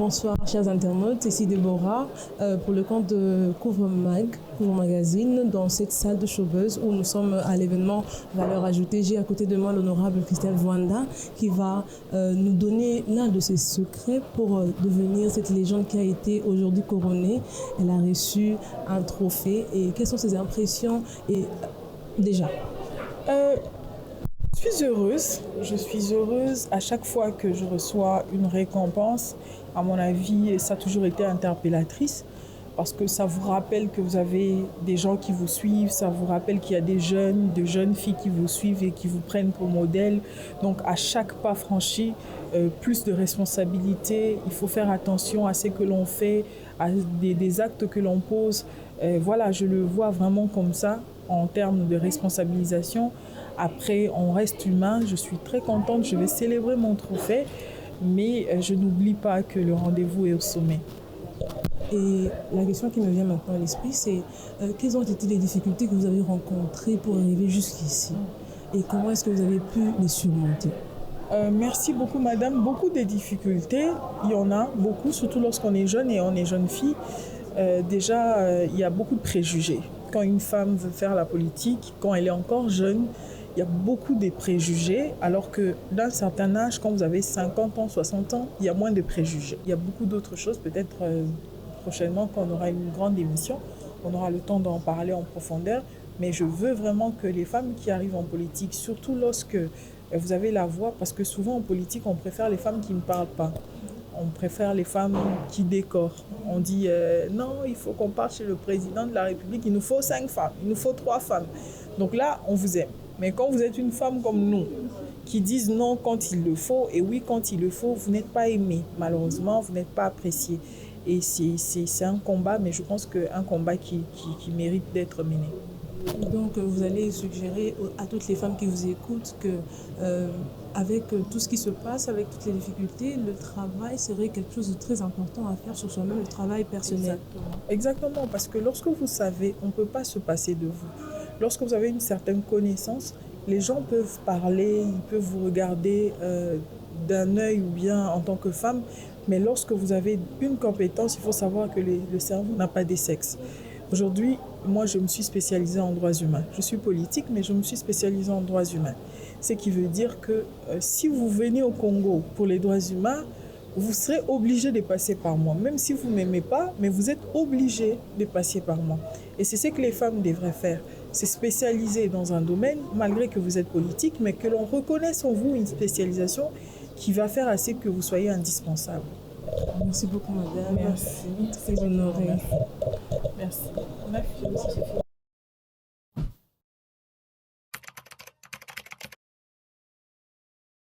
Bonsoir chers internautes, ici Déborah pour le compte de Couvre Magazine dans cette salle de showbuzz où nous sommes à l'événement Valeurs Ajoutées. J'ai à côté de moi l'honorable Christelle Voanda qui va nous donner l'un de ses secrets pour devenir cette légende qui a été aujourd'hui couronnée. Elle a reçu un trophée et quelles sont ses impressions et déjà Je suis heureuse à chaque fois que je reçois une récompense. À mon avis, ça a toujours été interpellatrice parce que ça vous rappelle que vous avez des gens qui vous suivent, ça vous rappelle qu'il y a de jeunes filles qui vous suivent et qui vous prennent pour modèle. Donc à chaque pas franchi, plus de responsabilité, il faut faire attention à ce que l'on fait, à des actes que l'on pose. Voilà, je le vois vraiment comme ça en termes de responsabilisation. Après, on reste humain. Je suis très contente. Je vais célébrer mon trophée. Mais je n'oublie pas que le rendez-vous est au sommet. Et la question qui me vient maintenant à l'esprit, c'est quelles ont été les difficultés que vous avez rencontrées pour arriver jusqu'ici? Et comment est-ce que vous avez pu les surmonter? Merci beaucoup, madame. Beaucoup de difficultés, il y en a beaucoup, surtout lorsqu'on est jeune et on est jeune fille. Il y a beaucoup de préjugés. Quand une femme veut faire la politique, quand elle est encore jeune, il y a beaucoup de préjugés, alors que d'un certain âge, quand vous avez 50 ans, 60 ans, il y a moins de préjugés. Il y a beaucoup d'autres choses, peut-être prochainement, quand on aura une grande émission, on aura le temps d'en parler en profondeur. Mais je veux vraiment que les femmes qui arrivent en politique, surtout lorsque vous avez la voix, parce que souvent en politique, on préfère les femmes qui ne parlent pas. On préfère les femmes qui décorent. On dit non, il faut qu'on parte chez le président de la République, il nous faut 5 femmes, il nous faut 3 femmes. Donc là, on vous aime. Mais quand vous êtes une femme comme nous, qui disent non quand il le faut et oui quand il le faut, vous n'êtes pas aimée. Malheureusement, vous n'êtes pas appréciée. Et c'est un combat, mais je pense qu'un combat qui mérite d'être mené. Donc, vous allez suggérer à toutes les femmes qui vous écoutent que, avec tout ce qui se passe, avec toutes les difficultés, le travail serait quelque chose de très important à faire sur soi-même, le travail personnel. Exactement, parce que lorsque vous savez, on ne peut pas se passer de vous. Lorsque vous avez une certaine connaissance, les gens peuvent parler, ils peuvent vous regarder d'un œil ou bien en tant que femme, mais lorsque vous avez une compétence, il faut savoir que le cerveau n'a pas de sexe. Aujourd'hui, moi, je me suis spécialisée en droits humains. Je suis politique, mais je me suis spécialisée en droits humains. Ce qui veut dire que si vous venez au Congo pour les droits humains, vous serez obligé de passer par moi. Même si vous ne m'aimez pas, mais vous êtes obligé de passer par moi. Et c'est ce que les femmes devraient faire. C'est spécialiser dans un domaine, malgré que vous êtes politique, mais que l'on reconnaisse en vous une spécialisation qui va faire à ce que vous soyez indispensable. Merci beaucoup, madame. Merci. Très honorée. Merci. Merci.